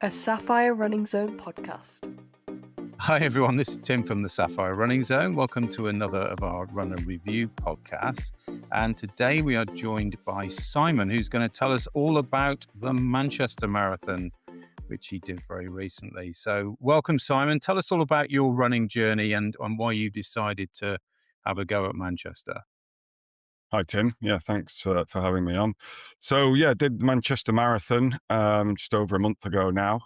A Sapphire Running Zone podcast. Hi everyone, this is Tim from the Sapphire Running Zone. Welcome to another of our Run and Review podcasts. And today we are joined by Simon, who's going to tell us all about the Manchester Marathon, which he did very recently. So welcome, Simon. Tell us all about your running journey and why you decided to have a go at Manchester. Hi, Tim. Yeah, thanks for having me on. So yeah, did Manchester Marathon just over a month ago now.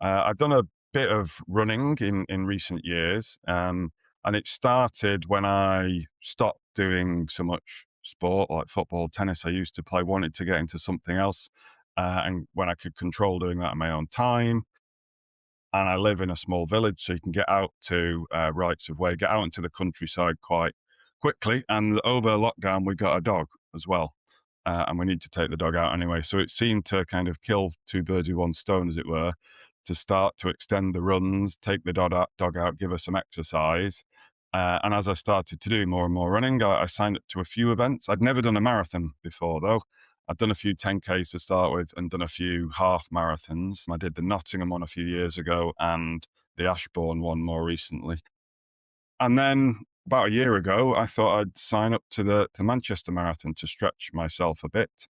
I've done a bit of running in recent years, and it started when I stopped doing so much sport like football, tennis. I used to play, wanted to get into something else, and when I could control doing that in my own time. And I live in a small village, so you can get out to rights of way, get out into the countryside quite quickly. And over lockdown, we got a dog as well. And we need to take the dog out anyway. So it seemed to kind of kill two birds with one stone, as it were, to start to extend the runs, take the dog out, give her some exercise. And as I started to do more and more running, I signed up to a few events. I'd never done a marathon before, though. I'd done a few 10Ks to start with and done a few half marathons. I did the Nottingham one a few years ago and the Ashbourne one more recently. And then about a year ago, I thought I'd sign up to Manchester Marathon to stretch myself a bit.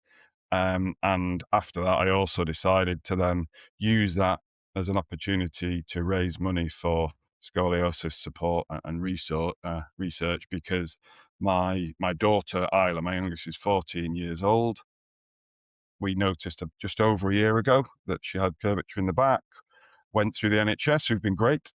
And after that, I also decided to then use that as an opportunity to raise money for Scoliosis Support and Research because my daughter, Isla, my youngest, is 14 years old. We noticed just over a year ago that she had curvature in the back, went through the NHS, who've been great.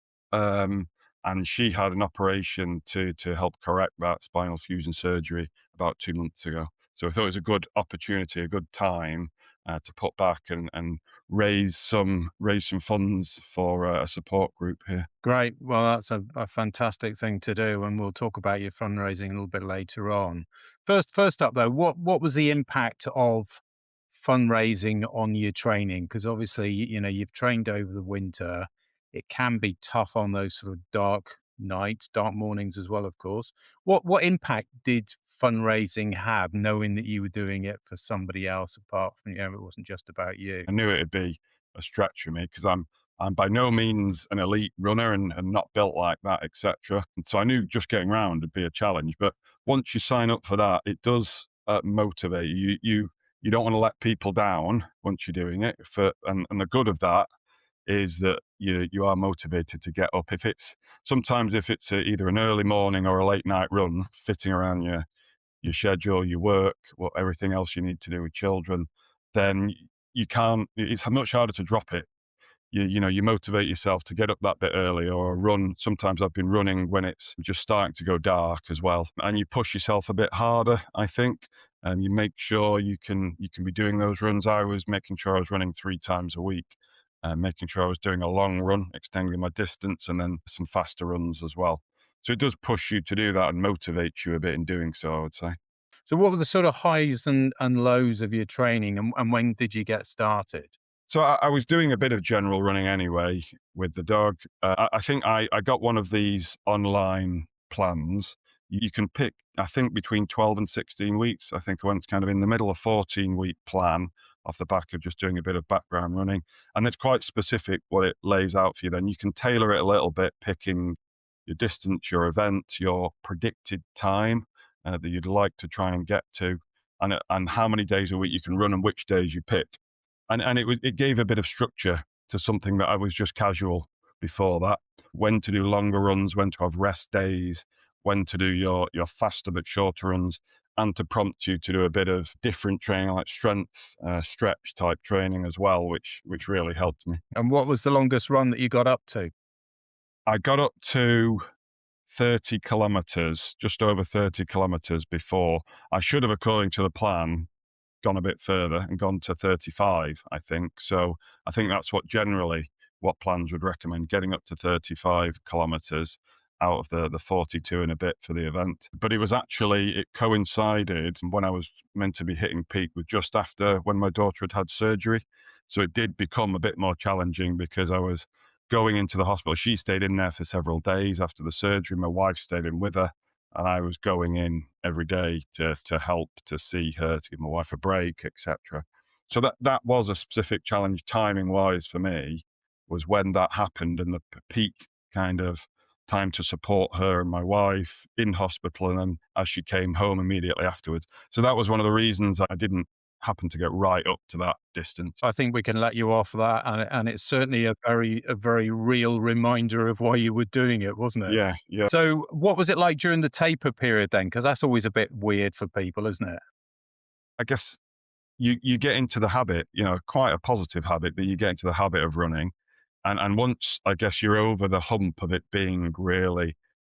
And she had an operation to help correct that spinal fusion surgery about 2 months ago. So I thought it was a good opportunity, a good time to put back and raise some funds for a support group here. Great. Well, that's a fantastic thing to do, and we'll talk about your fundraising a little bit later on. First up, though, what was the impact of fundraising on your training? Because obviously, you've trained over the winter. It can be tough on those sort of dark nights, dark mornings as well, of course. What impact did fundraising have, knowing that you were doing it for somebody else apart from, it wasn't just about you? I knew it'd be a stretch for me because I'm by no means an elite runner and not built like that, etc. And so I knew just getting around would be a challenge. But once you sign up for that, it does motivate you. You don't want to let people down once you're doing it. And the good of that is that you are motivated to get up. If it's either an early morning or a late night run, fitting around your schedule, your work, everything else you need to do with children, then you can't. It's much harder to drop it. You motivate yourself to get up that bit early or run. Sometimes I've been running when it's just starting to go dark as well, and you push yourself a bit harder, I think. And you make sure you can be doing those runs. I was making sure I was running 3 times a week, making sure I was doing a long run, extending my distance, and then some faster runs as well. So it does push you to do that and motivate you a bit in doing so, I would say. So what were the sort of highs and lows of your training, and when did you get started? So I was doing a bit of general running anyway with the dog. I think I got one of these online plans. You can pick, I think, between 12 and 16 weeks. I think I went kind of in the middle of 14-week plan off the back of just doing a bit of background running. And it's quite specific what it lays out for you. Then you can tailor it a little bit, picking your distance, your event, your predicted time that you'd like to try and get to, and how many days a week you can run and which days you pick. And it gave a bit of structure to something that I was just casual before that. When to do longer runs, when to have rest days, when to do your faster but shorter runs, and to prompt you to do a bit of different training like strength, stretch type training as well, which really helped me. And what was the longest run that you got up to? I got up to 30 kilometers, just over 30 kilometers before. I should have, according to the plan, gone a bit further and gone to 35, I think. So I think that's what plans would recommend, getting up to 35 kilometers out of the 42 and a bit for the event. But it coincided when I was meant to be hitting peak with just after when my daughter had surgery. So it did become a bit more challenging because I was going into the hospital. She stayed in there for several days after the surgery. My wife stayed in with her. And I was going in every day to help, to see her, to give my wife a break, etc. So that was a specific challenge timing wise for me, was when that happened, and the peak kind of time to support her and my wife in hospital, and then as she came home immediately afterwards. So that was one of the reasons I didn't happen to get right up to that distance. I think we can let you off that, and it's certainly a very real reminder of why you were doing it, wasn't it? Yeah, yeah. So what was it like during the taper period then? Because that's always a bit weird for people, isn't it? I guess you get into the habit, quite a positive habit, but you get into the habit of running. And once I guess you're over the hump of it being really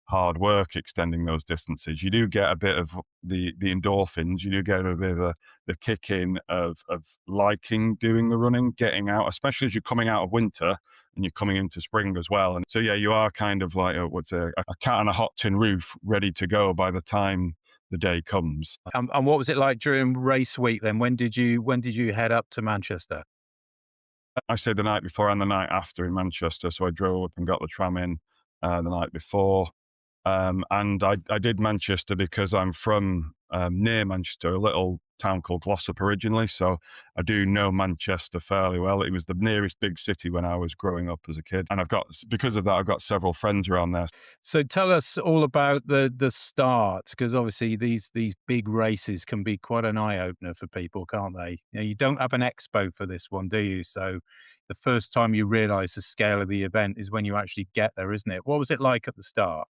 hard work extending those distances, you do get a bit of the endorphins, you do get a bit of the kick in of liking doing the running, getting out, especially as you're coming out of winter and you're coming into spring as well. And so, yeah, you are kind of like a cat on a hot tin roof ready to go by the time the day comes. And what was it like during race week then? When did you head up to Manchester? I stayed the night before and the night after in Manchester. So I drove up and got the tram in the night before. And I did Manchester because I'm from near Manchester, a little town called Glossop originally. So I do know Manchester fairly well. It was the nearest big city when I was growing up as a kid. And because of that, I've got several friends around there. So tell us all about the start, because obviously these big races can be quite an eye opener for people, can't they? You don't have an expo for this one, do you? So the first time you realise the scale of the event is when you actually get there, isn't it? What was it like at the start?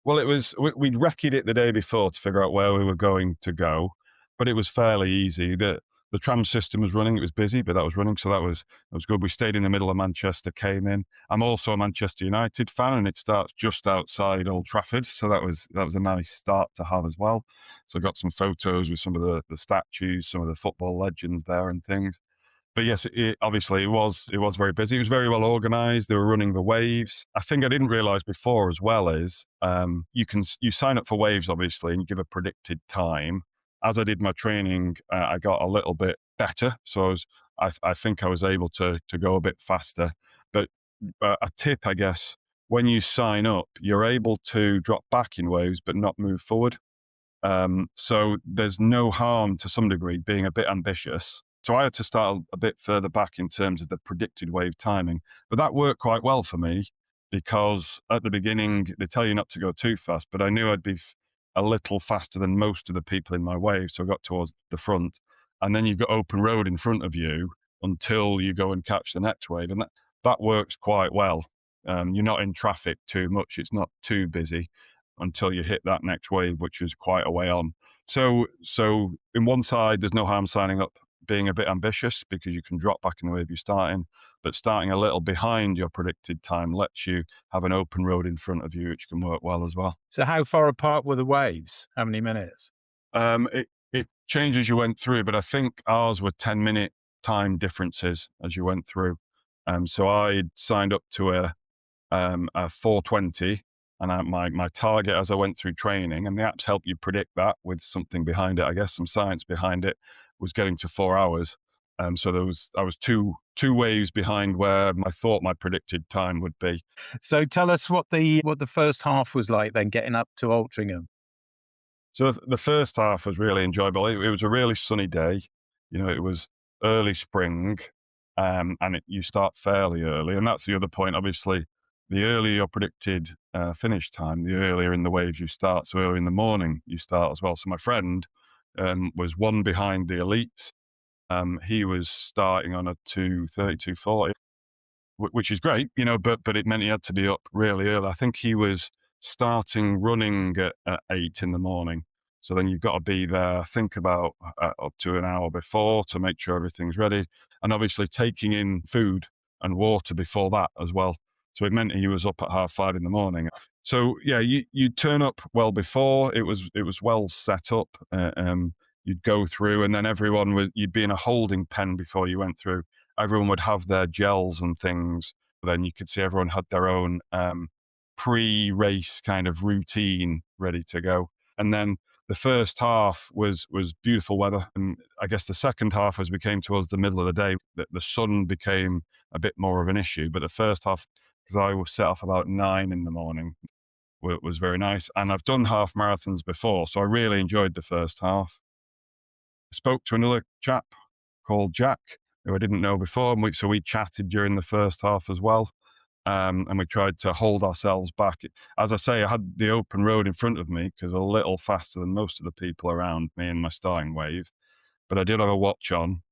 Well, we'd recce'd it the day before to figure out where we were going to go, but it was fairly easy. The tram system was running; it was busy, but that was running, so that was good. We stayed in the middle of Manchester, came in. I'm also a Manchester United fan, and it starts just outside Old Trafford, so that was a nice start to have as well. So I got some photos with some of the statues, some of the football legends there, and things. But yes, obviously it was very busy. It was very well organised. They were running the waves. I think I didn't realise before as well is you sign up for waves obviously and you give a predicted time. As I did my training, I got a little bit better, so I think I was able to go a bit faster. But a tip, I guess, when you sign up, you're able to drop back in waves but not move forward. So there's no harm to some degree being a bit ambitious. So I had to start a bit further back in terms of the predicted wave timing, but that worked quite well for me because at the beginning they tell you not to go too fast, but I knew I'd be a little faster than most of the people in my wave. So I got towards the front, and then you've got open road in front of you until you go and catch the next wave. And that works quite well. You're not in traffic too much. It's not too busy until you hit that next wave, which is quite a way on. So in one side, there's no harm signing up, being a bit ambitious because you can drop back in the wave you're starting, but starting a little behind your predicted time lets you have an open road in front of you, which can work well as well. So how far apart were the waves? How many minutes? It changed as you went through, but I think ours were 10-minute time differences as you went through. So I signed up to a 4:20, and my target as I went through training, and the apps help you predict that with something behind it, I guess, some science behind it, was getting to 4 hours. So I was two waves behind where I thought my predicted time would be. So tell us what the first half was like then, getting up to Altrincham. So the first half was really enjoyable. It was a really sunny day. It was early spring, and you start fairly early. And that's the other point. Obviously, the earlier your predicted finish time, the earlier in the waves you start. So early in the morning you start as well. So my friend was one behind the elites. He was starting on a 2:30, 2:40, which is great, but it meant he had to be up really early. I think he was starting running at 8 in the morning. So then you've got to be there, think about up to an hour before to make sure everything's ready. And obviously taking in food and water before that as well. So it meant he was up at 5:30 in the morning. So yeah, you turn up well before. It was well set up. You'd go through, and then you'd be in a holding pen before you went through. Everyone would have their gels and things. Then you could see everyone had their own pre-race kind of routine ready to go. And then the first half was beautiful weather. And I guess the second half, as we came towards the middle of the day, the sun became a bit more of an issue. But the first half, because I was set off about 9 in the morning, was very nice. And I've done half marathons before, so I really enjoyed the first half. spoke to another chap called Jack, who I didn't know before. And so we chatted during the first half as well. And we tried to hold ourselves back. As I say, I had the open road in front of me because I was a little faster than most of the people around me in my starting wave. But I did have a watch on,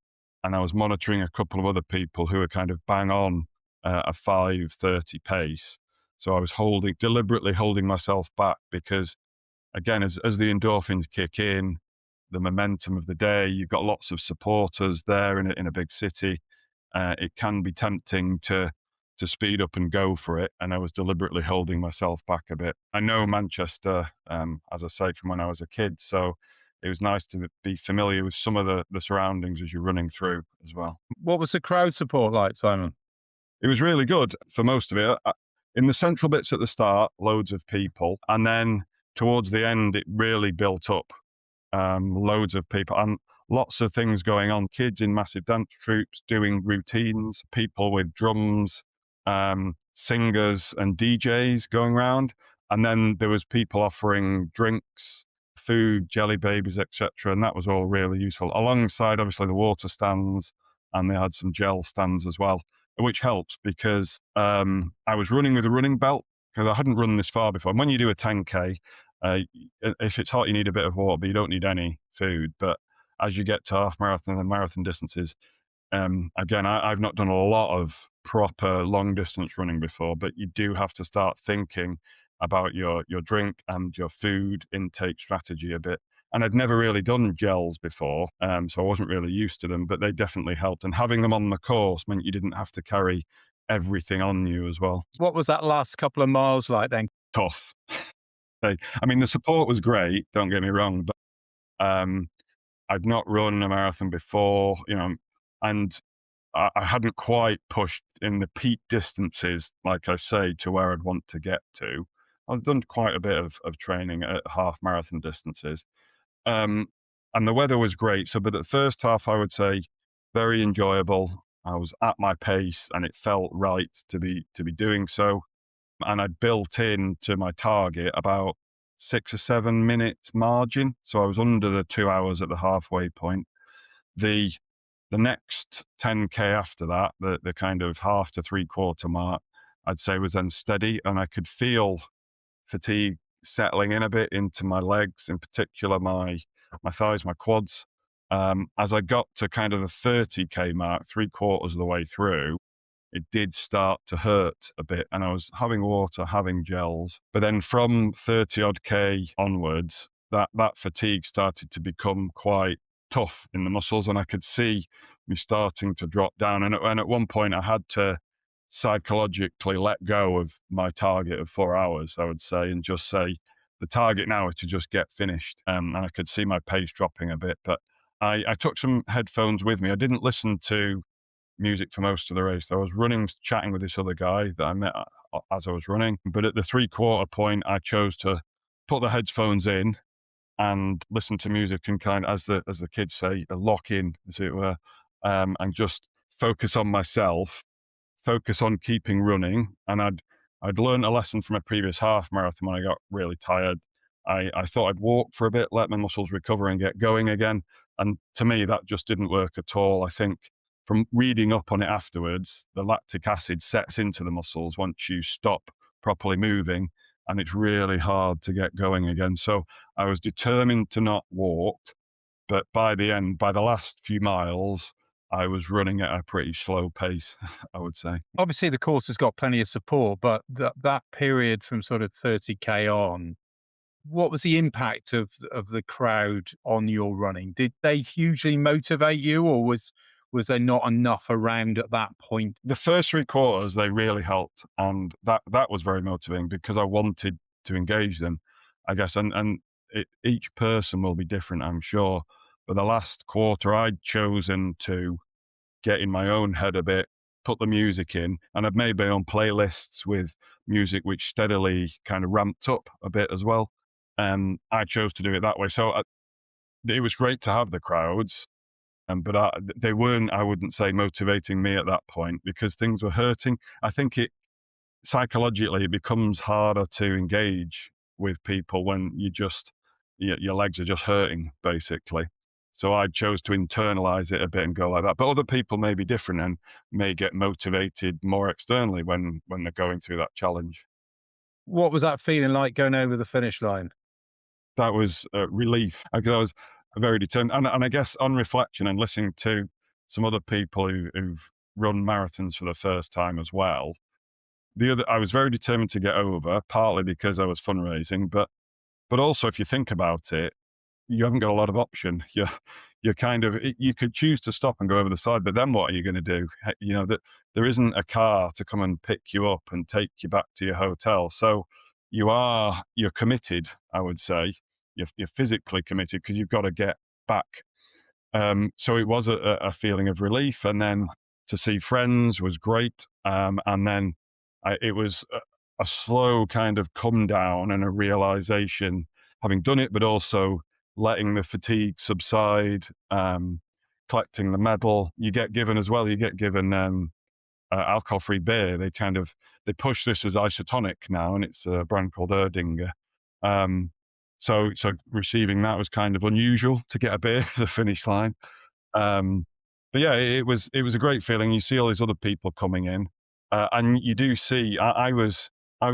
and I was monitoring a couple of other people who were kind of bang on a 5:30 pace. So I was deliberately holding myself back because, again, as the endorphins kick in, the momentum of the day, you've got lots of supporters there in a big city. It can be tempting to speed up and go for it. And I was deliberately holding myself back a bit. I know Manchester, as I say, from when I was a kid. So it was nice to be familiar with some of the surroundings as you're running through as well. What was the crowd support like, Simon? It was really good for most of it. In the central bits at the start, loads of people. And then towards the end, it really built up. Loads of people and lots of things going on. Kids in massive dance troupes doing routines, people with drums, singers and DJs going around. And then there was people offering drinks, food, jelly babies, etc. And that was all really useful. Alongside, obviously, the water stands, and they had some gel stands as well, which helped because I was running with a running belt because I hadn't run this far before. And when you do a 10K, if it's hot, you need a bit of water, but you don't need any food. But as you get to half marathon and marathon distances, again, I've not done a lot of proper long distance running before, but you do have to start thinking about your drink and your food intake strategy a bit. And I'd never really done gels before, so I wasn't really used to them, but they definitely helped. And having them on the course meant you didn't have to carry everything on you as well. What was that last couple of miles like then? Tough. I mean, the support was great, don't get me wrong, but I'd not run a marathon before, and I hadn't quite pushed in the peak distances, like I say, to where I'd want to get to. I've done quite a bit of training at half marathon distances. And the weather was great. But the first half, I would say, very enjoyable. I was at my pace and it felt right to be doing so. And I'd built in to my target about 6 or 7 minutes margin. So I was under the 2 hours at the halfway point. The next 10K after that, the kind of half to 3/4 mark, I'd say was then steady. And I could feel fatigue settling in a bit into my legs, in particular my thighs, my quads. As I got to kind of the 30K mark, 3/4 of the way through, it did start to hurt a bit. And I was having water, having gels. But then from 30 odd K onwards, that fatigue started to become quite tough in the muscles. And I could see me starting to drop down. And at one point I had to psychologically let go of my target of 4 hours, I would say, and just say, the target now is to just get finished. And I could see my pace dropping a bit, but I took some headphones with me. I didn't listen to music for most of the race. I was running, chatting with this other guy that I met as I was running. But at the 3/4 point, I chose to put the headphones in and listen to music and kind of, as the kids say, lock in, as it were, and just focus on myself, focus on keeping running. And I'd learned a lesson from a previous half marathon when I got really tired. I thought I'd walk for a bit, let my muscles recover and get going again. And to me, that just didn't work at all. I think from reading up on it afterwards, the lactic acid sets into the muscles once you stop properly moving, and it's really hard to get going again. So I was determined to not walk, but by the last few miles, I was running at a pretty slow pace, I would say. Obviously, the course has got plenty of support, but that period from sort of 30K on, what was the impact of the crowd on your running? Did they hugely motivate you, or was there not enough around at that point? The first 3/4, they really helped, and that was very motivating because I wanted to engage them, I guess. And each person will be different, I'm sure. But the last quarter, I'd chosen to get in my own head a bit, put the music in, and I've made my own playlists with music which steadily kind of ramped up a bit as well. I chose to do it that way. So it was great to have the crowds, but they weren't, I wouldn't say, motivating me at that point because things were hurting. I think psychologically, it becomes harder to engage with people when your legs are just hurting, basically. So I chose to internalize it a bit and go like that. But other people may be different and may get motivated more externally when they're going through that challenge. What was that feeling like going over the finish line? That was relief, because I was very determined. And I guess on reflection and listening to some other people who've run marathons for the first time as well, I was very determined to get over, partly because I was fundraising, but also if you think about it, you haven't got a lot of option. You're kind of, you could choose to stop and go over the side, but then what are you going to do? You know, that there isn't a car to come and pick you up and take you back to your hotel. So you're committed, I would say. You're physically committed because you've got to get back. So it was a feeling of relief. And then to see friends was great. And then it was a slow kind of come down and a realization, having done it, but also letting the fatigue subside, collecting the medal. You get given as well, you get given alcohol-free beer. They push this as isotonic now, and it's a brand called Erdinger. So receiving that was kind of unusual, to get a beer at the finish line. But yeah, it was a great feeling. You see all these other people coming in, and you do see. I was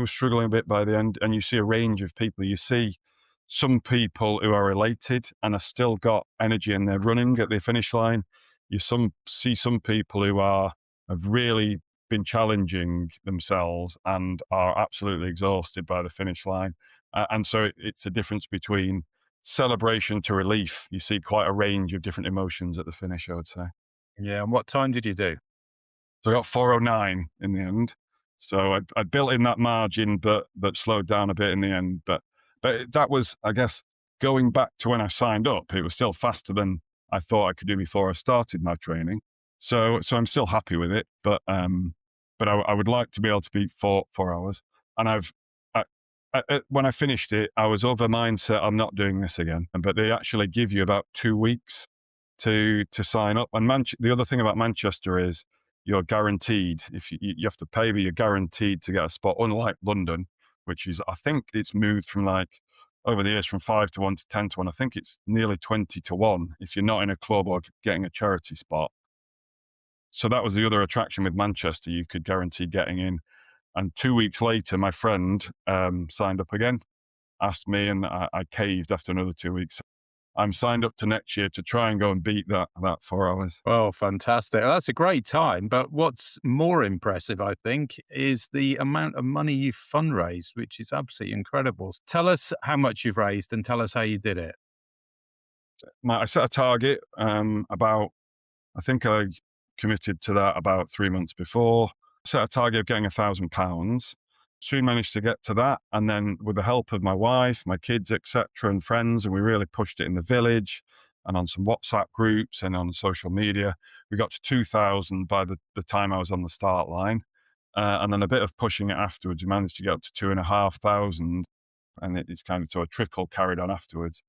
struggling a bit by the end, and you see a range of people. You see some people who are elated and have still got energy and they're running at the finish line. You see some people who have really been challenging themselves and are absolutely exhausted by the finish line. And so it's a difference between celebration to relief. You see quite a range of different emotions at the finish, I would say. Yeah. And what time did you do? So I got 4:09 in the end. So I built in that margin, but slowed down a bit in the end. But that was, I guess, going back to when I signed up, it was still faster than I thought I could do before I started my training. So I'm still happy with it. But I would like to be able to beat 4 hours. And when I finished it, I was of a mindset, I'm not doing this again. But they actually give you about 2 weeks to sign up. And the other thing about Manchester is you're guaranteed, if you have to pay, but you're guaranteed to get a spot, unlike London, which is, I think it's moved from over the years from 5 to 1 to 10 to 1. I think it's nearly 20 to 1 if you're not in a club or getting a charity spot. So that was the other attraction with Manchester. You could guarantee getting in. And 2 weeks later, my friend signed up again, asked me, and I caved after another 2 weeks. I'm signed up to next year to try and go and beat that 4 hours. Oh, fantastic. That's a great time. But what's more impressive, I think, is the amount of money you've fundraised, which is absolutely incredible. Tell us how much you've raised and tell us how you did it. I set a target I think I committed to that about 3 months before. Set a target of getting £1,000. Soon managed to get to that. And then with the help of my wife, my kids, etc., and friends, and we really pushed it in the village and on some WhatsApp groups and on social media, we got to 2,000 by the time I was on the start line. And then a bit of pushing it afterwards, we managed to get up to 2,500. And it's kind of, so a trickle carried on afterwards.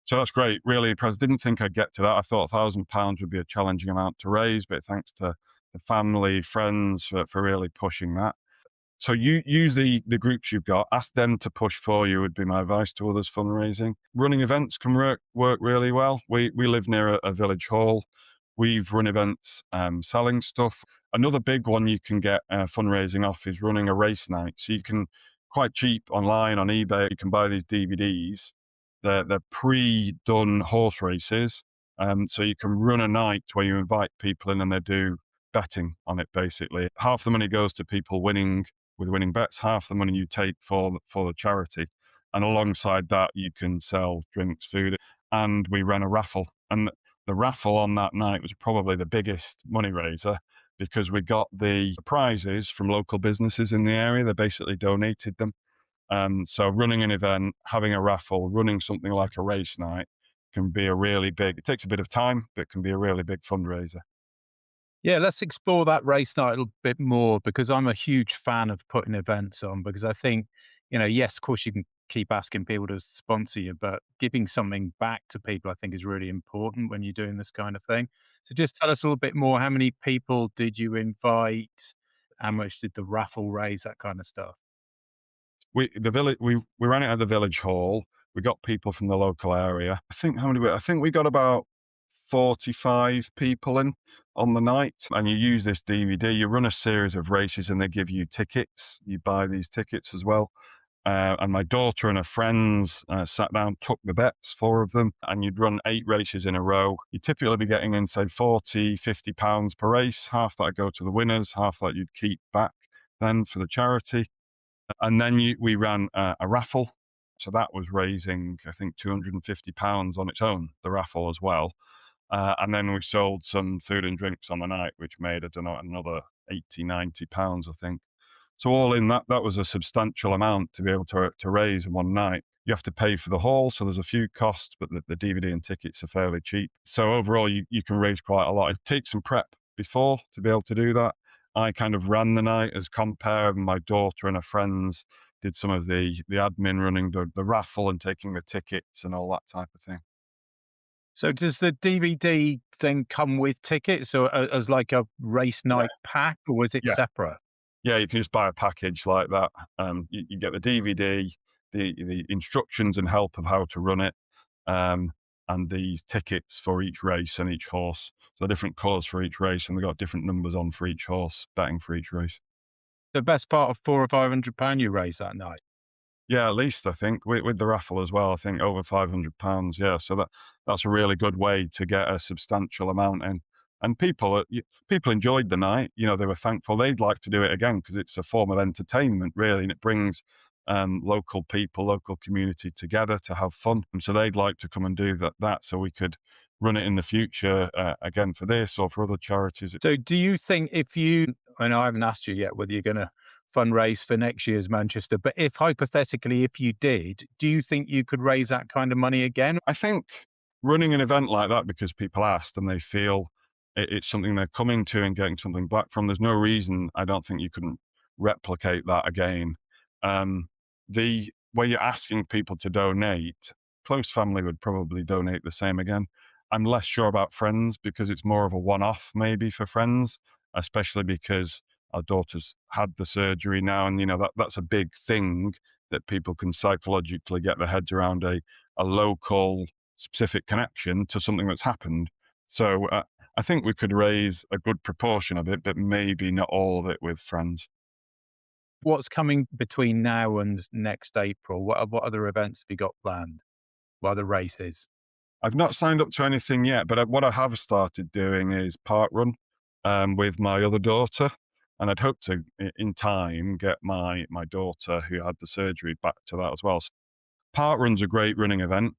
So that's great. Really impressed. Didn't think I'd get to that. I thought £1,000 would be a challenging amount to raise, but thanks to the family, friends for really pushing that. So you use the groups you've got, ask them to push for you would be my advice to others fundraising. Running events can work really well. We live near a village hall. We've run events selling stuff. Another big one you can get fundraising off is running a race night. So you can, quite cheap online on eBay, you can buy these DVDs. They're pre-done horse races. So you can run a night where you invite people in and they do betting on it, basically. Half the money goes to people winning with winning bets, half the money you take for the charity. And alongside that, you can sell drinks, food. And we ran a raffle. And the raffle on that night was probably the biggest money raiser because we got the prizes from local businesses in the area. They basically donated them. So running an event, having a raffle, running something like a race night can be it takes a bit of time, but it can be a really big fundraiser. Yeah, let's explore that race night a little bit more because I'm a huge fan of putting events on because I think, yes, of course you can keep asking people to sponsor you, but giving something back to people I think is really important when you're doing this kind of thing. So just tell us a little bit more. How many people did you invite? How much did the raffle raise? That kind of stuff. We ran it at the village hall. We got people from the local area. I think we got about 45 people in on the night, and you use this DVD. You run a series of races and they give you tickets. You buy these tickets as well. And my daughter and her friends sat down, took the bets, 4 of them, and you'd run 8 races in a row. You'd typically be getting in, say, 40, 50 pounds per race. Half that would go to the winners, half that you'd keep back then for the charity. And then we ran a raffle. So that was raising, I think, £250 on its own, the raffle as well. And then we sold some food and drinks on the night, which made, I don't know, another 80, 90 pounds, I think. So all in that was a substantial amount to be able to raise in one night. You have to pay for the hall, so there's a few costs, but the DVD and tickets are fairly cheap. So overall, you can raise quite a lot. It takes some prep before to be able to do that. I kind of ran the night as compere, and my daughter and her friends did some of the admin, running the raffle and taking the tickets and all that type of thing. So does the DVD thing come with tickets, or as like a race night pack, or was it Yeah. separate? Yeah, you can just buy a package like that. You get the DVD, the instructions and help of how to run it, and these tickets for each race and each horse. So different colours for each race, and they've got different numbers on for each horse, betting for each race. The best part of £400 or £500 you raised that night. Yeah, at least I think with the raffle as well. I think over £500. Yeah, so that's a really good way to get a substantial amount in. And people enjoyed the night. You know, they were thankful. They'd like to do it again because it's a form of entertainment, really, and it brings local people, local community together to have fun. And so they'd like to come and do that. So we could run it in the future again for this or for other charities. So do you think I know I haven't asked you yet whether you're going to fundraise for next year's Manchester, but if hypothetically, if you did, do you think you could raise that kind of money again? I think running an event like that because people asked and they feel it's something they're coming to and getting something back from, there's no reason I don't think you couldn't replicate that again. The way you're asking people to donate, close family would probably donate the same again. I'm less sure about friends because it's more of a one-off maybe for friends, especially because our daughter's had the surgery now, and that's a big thing that people can psychologically get their heads around, a local specific connection to something that's happened. So I think we could raise a good proportion of it, but maybe not all of it with friends. What's coming between now and next April? What other events have you got planned? What other races? I've not signed up to anything yet, but what I have started doing is park run with my other daughter. And I'd hope to, in time, get my daughter who had the surgery back to that as well. So park run's a great running event.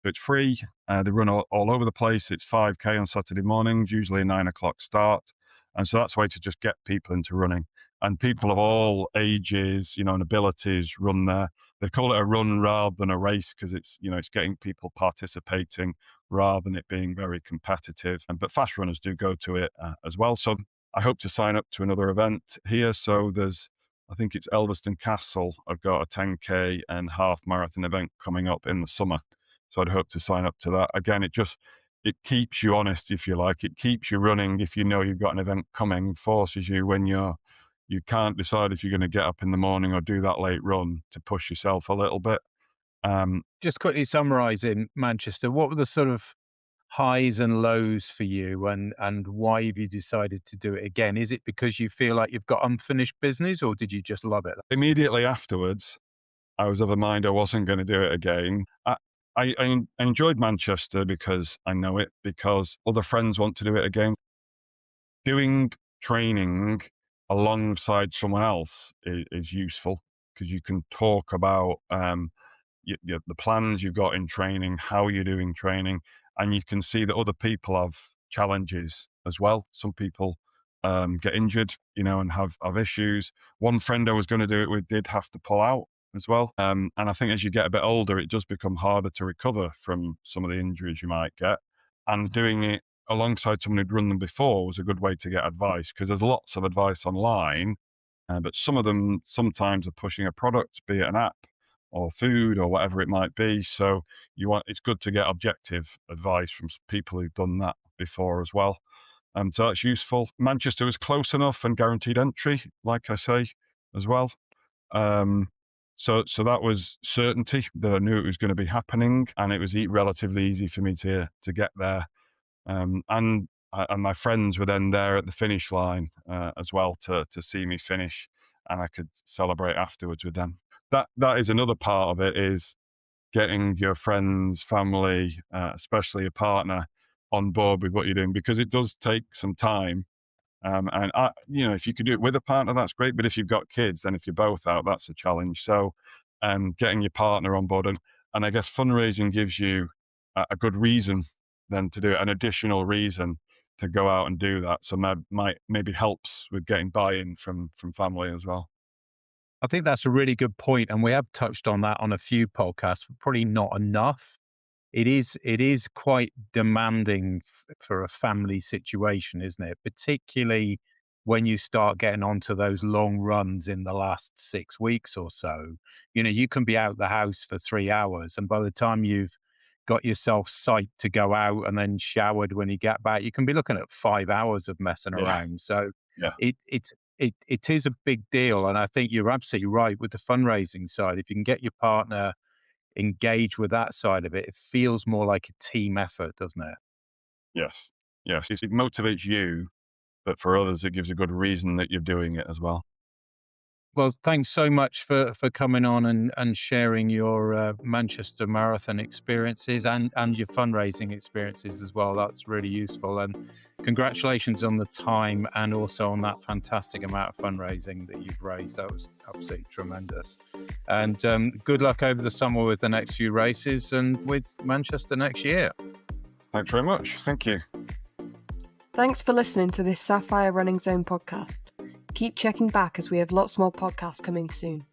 It's free. They run all over the place. It's 5K on Saturday mornings, usually a 9 o'clock start. And so that's a way to just get people into running. And people of all ages, and abilities run there. They call it a run rather than a race because it's getting people participating rather than it being very competitive. But fast runners do go to it as well. So I hope to sign up to another event here. So I think it's Elveston Castle. I've got a 10K and half marathon event coming up in the summer. So I'd hope to sign up to that. Again, it keeps you honest, if you like. It keeps you running if you know you've got an event coming, forces you when you can't decide if you're going to get up in the morning or do that late run to push yourself a little bit. Just quickly summarising Manchester, what were the sort of highs and lows for you, and why have you decided to do it again? Is it because you feel like you've got unfinished business, or did you just love it? Immediately afterwards, I was of a mind I wasn't going to do it again. I enjoyed Manchester because I know it, because other friends want to do it again. Doing training alongside someone else is useful because you can talk about the plans you've got in training, how you're doing training, and you can see that other people have challenges as well. Some people get injured, and have issues. One friend I was going to do it with did have to pull out as well. And I think as you get a bit older, it does become harder to recover from some of the injuries you might get. And doing it alongside someone who'd run them before was a good way to get advice, because there's lots of advice online, but some of them sometimes are pushing a product, be it an app or food or whatever it might be. So it's good to get objective advice from people who've done that before as well. So that's useful. Manchester was close enough and guaranteed entry, like I say, as well. So that was certainty that I knew it was going to be happening, and it was relatively easy for me to get there. And my friends were then there at the finish line as well to see me finish, and I could celebrate afterwards with them. That is another part of it, is getting your friends, family, especially a partner, on board with what you're doing, because it does take some time. And if you could do it with a partner, that's great. But if you've got kids, then if you're both out, that's a challenge. So, getting your partner on board, and I guess fundraising gives you a good reason then to do it, an additional reason to go out and do that. So maybe helps with getting buy-in from family as well. I think that's a really good point, and we have touched on that on a few podcasts, but probably not enough. It is quite demanding for a family situation, isn't it? Particularly when you start getting onto those long runs in the last 6 weeks or so. You can be out the house for 3 hours, and by the time you've got yourself psyched to go out and then showered when you get back, you can be looking at 5 hours of messing Yeah. around. So Yeah. it is a big deal, and I think you're absolutely right with the fundraising side. If you can get your partner engaged with that side of it, it feels more like a team effort, doesn't it? Yes. Yes. It motivates you, but for others, it gives a good reason that you're doing it as well. Well, thanks so much for coming on and sharing your Manchester Marathon experiences and your fundraising experiences as well. That's really useful. And congratulations on the time, and also on that fantastic amount of fundraising that you've raised. That was absolutely tremendous. And good luck over the summer with the next few races and with Manchester next year. Thanks very much. Thank you. Thanks for listening to this Sapphire Running Zone podcast. Keep checking back, as we have lots more podcasts coming soon.